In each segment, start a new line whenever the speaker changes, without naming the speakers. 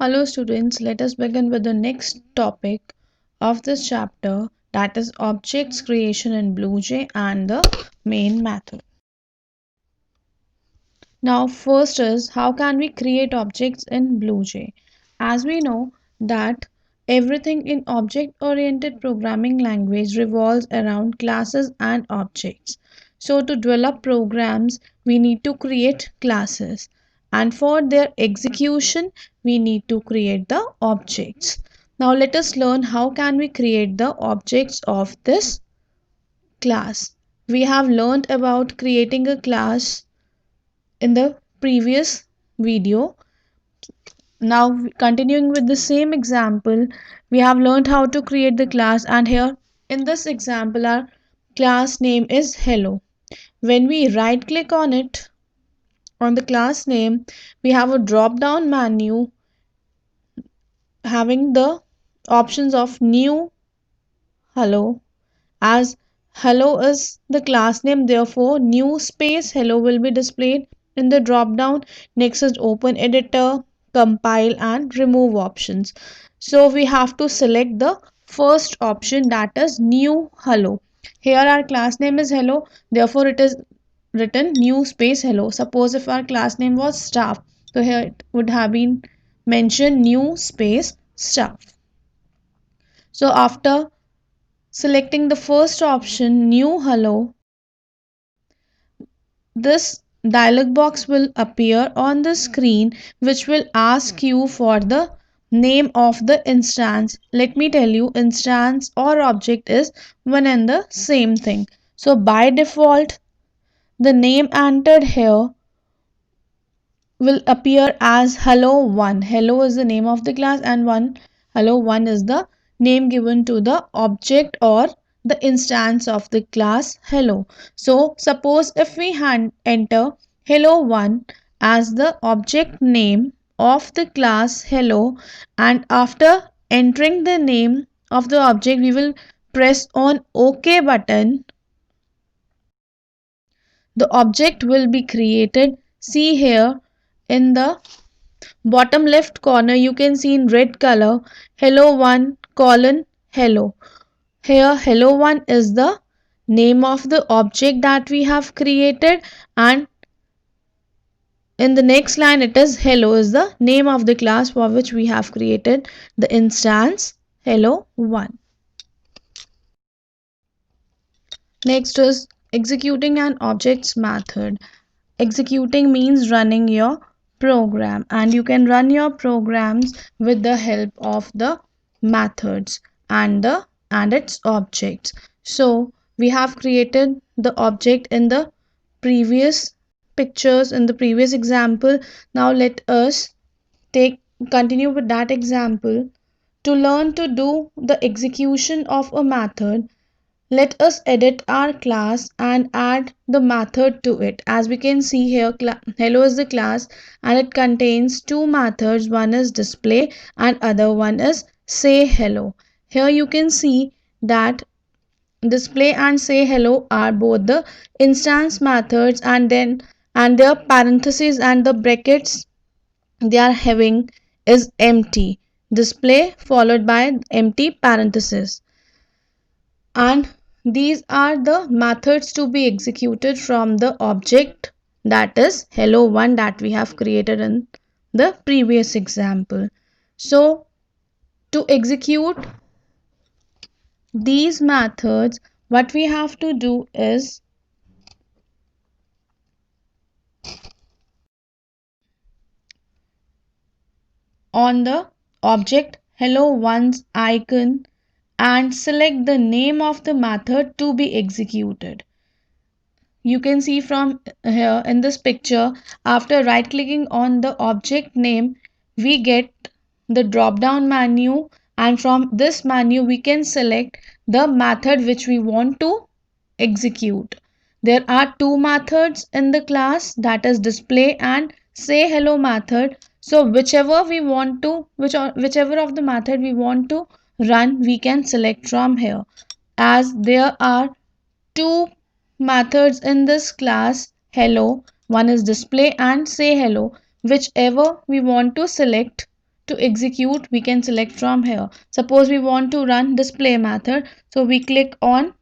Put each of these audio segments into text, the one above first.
Hello students, let us begin with the next topic of this chapter, that is objects creation in BlueJ and the main method. Now first is how can we create objects in BlueJ? As we know that everything in object oriented programming language revolves around classes and objects. So to develop programs we need to create classes, and for their execution we need to create the objects. Now let us learn how can we create the objects of this class. We have learned about creating a class in the previous video. Now continuing with the same example, we have learned how to create the class, and here in this example our class name is hello. When we right click on it, on the class name, we have a drop down menu having the options of new hello. As hello is the class name, therefore new space hello will be displayed in the drop down. Next is open editor, compile and remove options. So we have to select the first option, that is new hello. Here our class name is hello, therefore it is written new space hello. Suppose if our class name was staff, so here it would have been mentioned new space staff. So after selecting the first option, new hello, this dialog box will appear on the screen which will ask you for the name of the instance. Let me tell you, instance or object is one and the same thing. So by default, the name entered here will appear as hello1. Hello is the name of the class and hello1 is the name given to the object or the instance of the class hello. So suppose if we enter hello1 as the object name of the class hello, and after entering the name of the object we will press on OK button, the object will be created. See here in the bottom left corner you can see in red color hello1 colon hello. Here hello1 is the name of the object that we have created, and in the next line it is hello is the name of the class for which we have created the instance hello1. Next is executing an objects method. Executing means running your program, and you can run your programs with the help of the methods and its objects. So we have created the object in the previous pictures, in the previous example. Now let us take continue with that example. To learn to do the execution of a method, let us edit our class and add the method to it. As we can see here, hello is the class and it contains two methods. One is display and other one is say hello. Here you can see that display and say hello are both the instance methods, and their parentheses and the brackets they are having is empty. Display followed by empty parentheses, and these are the methods to be executed from the object, that is hello1 that we have created in the previous example. So to execute these methods, what we have to do is on the object hello1's icon and select the name of the method to be executed. You can see from here in this picture, after right clicking on the object name we get the drop down menu, and from this menu we can select the method which we want to execute. There are two methods in the class, that is display and say hello method. So whichever we want to, whichever of the method we want to run, we can select from here. As there are two methods in this class hello, one is display and say hello, whichever we want to select to execute, we can select from here. Suppose we want to run display method, so we click on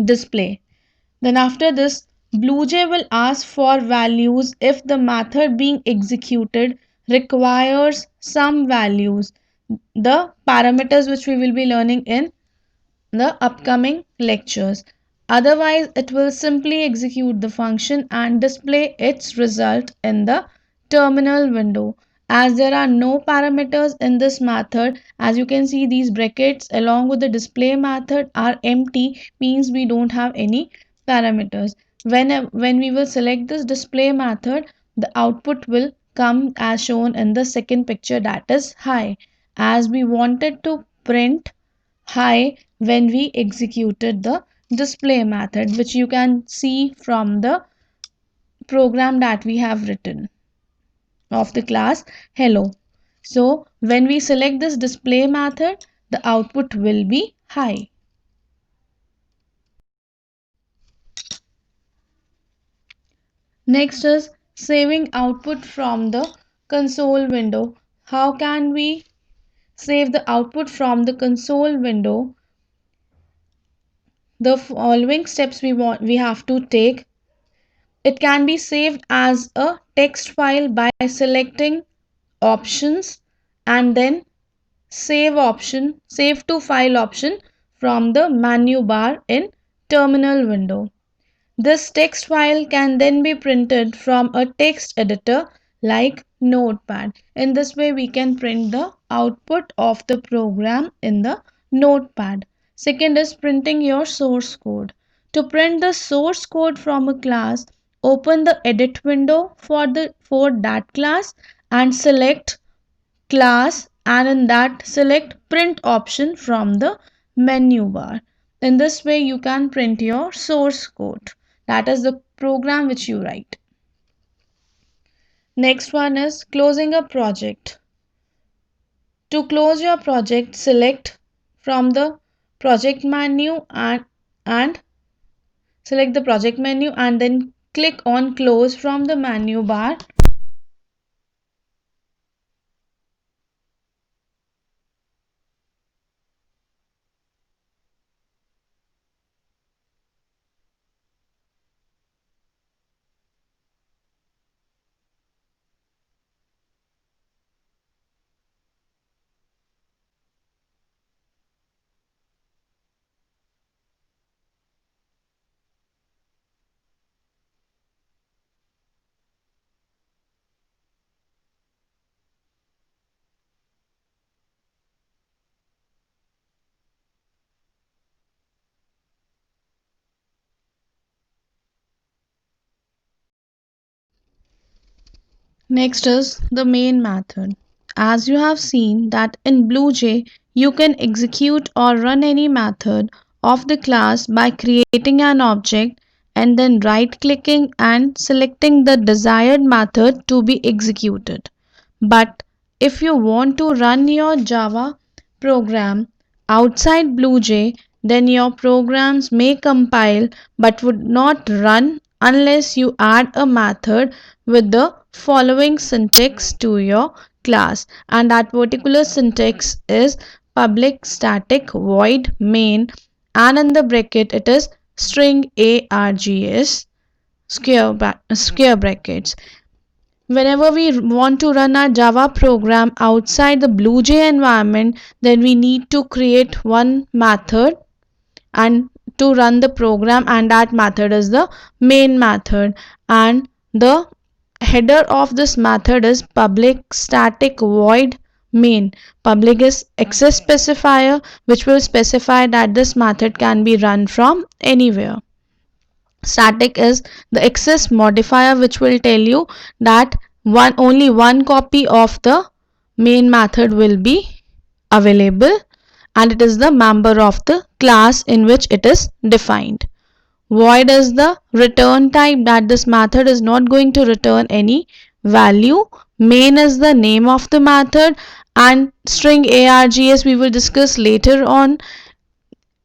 display. Then after this, BlueJ will ask for values if the method being executed requires some values, the parameters which we will be learning in the upcoming lectures. Otherwise, it will simply execute the function and display its result in the terminal window. As there are no parameters in this method, as you can see, these brackets along with the display method are empty, means we don't have any parameters. When we will select this display method, the output will come as shown in the second picture, that is hi. As we wanted to print high when we executed the display method, which you can see from the program that we have written of the class hello. So when we select this display method, the output will be high. Next is saving output from the console window. How can we save the output from the console window? The following steps we have to take. It can be saved as a text file by selecting options and then save to file option from the menu bar in terminal window. This text file can then be printed from a text editor like Notepad. In this way, we can print the output of the program in the Notepad. Second is printing your source code. To print the source code from a class, open the edit window for that class and select class, and in that select print option from the menu bar. In this way you can print your source code, that is the program which you write. Next one is closing a project. To close your project, select from the project menu and select the project menu and then click on close from the menu bar. Next is the main method. As you have seen that in BlueJ, you can execute or run any method of the class by creating an object and then right clicking and selecting the desired method to be executed. But if you want to run your Java program outside BlueJ, then your programs may compile but would not run unless you add a method with the following syntax to your class, and that particular syntax is public static void main, and in the bracket it is string args square brackets. Whenever we want to run our Java program outside the BlueJ environment, then we need to create one method and to run the program, and that method is the main method, and the header of this method is public static void main. Public is access specifier which will specify that this method can be run from anywhere. Static is the access modifier which will tell you that only one copy of the main method will be available, and it is the member of the class in which it is defined. Void is the return type, that this method is not going to return any value. Main is the name of the method, and string args we will discuss later on.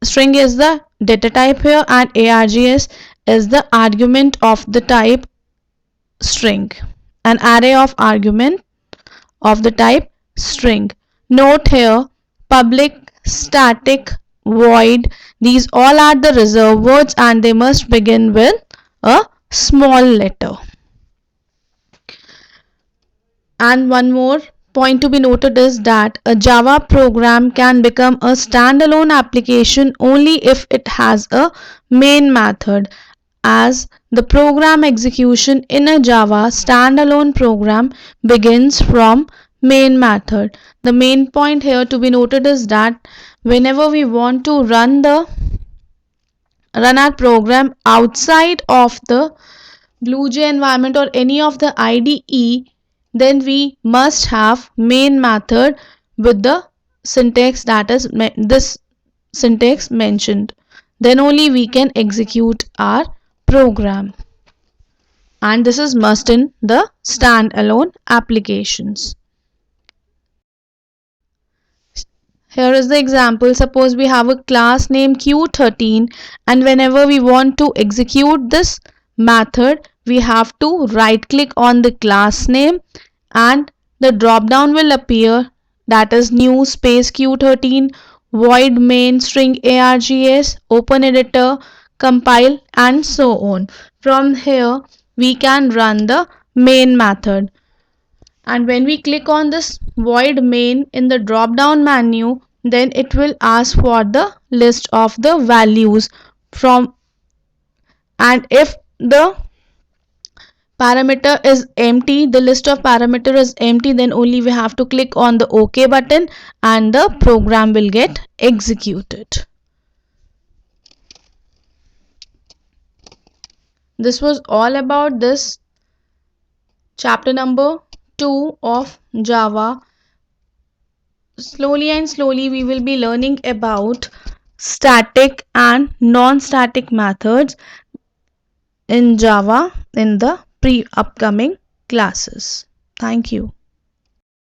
String is the data type here, and args is the argument of the type string, an array of argument of the type string. Note here, public, static, void, these all are the reserved words and they must begin with a small letter. And one more point to be noted is that a Java program can become a standalone application only if it has a main method, as the program execution in a Java standalone program begins from main method. The main point here to be noted is that whenever we want to run our program outside of the BlueJ environment or any of the IDE, then we must have main method with the syntax, that is this syntax mentioned. Then only we can execute our program. And this is must in the standalone applications. Here is the example. Suppose we have a class named Q13 and whenever we want to execute this method, we have to right click on the class name and the drop down will appear, that is new space Q13 void main string args, open editor, compile and so on. From here we can run the main method. And when we click on this void main in the drop down menu, then it will ask for the list of the values from, and if the parameter is empty, the list of parameter is empty, then only we have to click on the OK button and the program will get executed. This was all about this chapter number 2 of Java. Slowly and slowly we will be learning about static and non-static methods in Java in the upcoming classes. Thank you.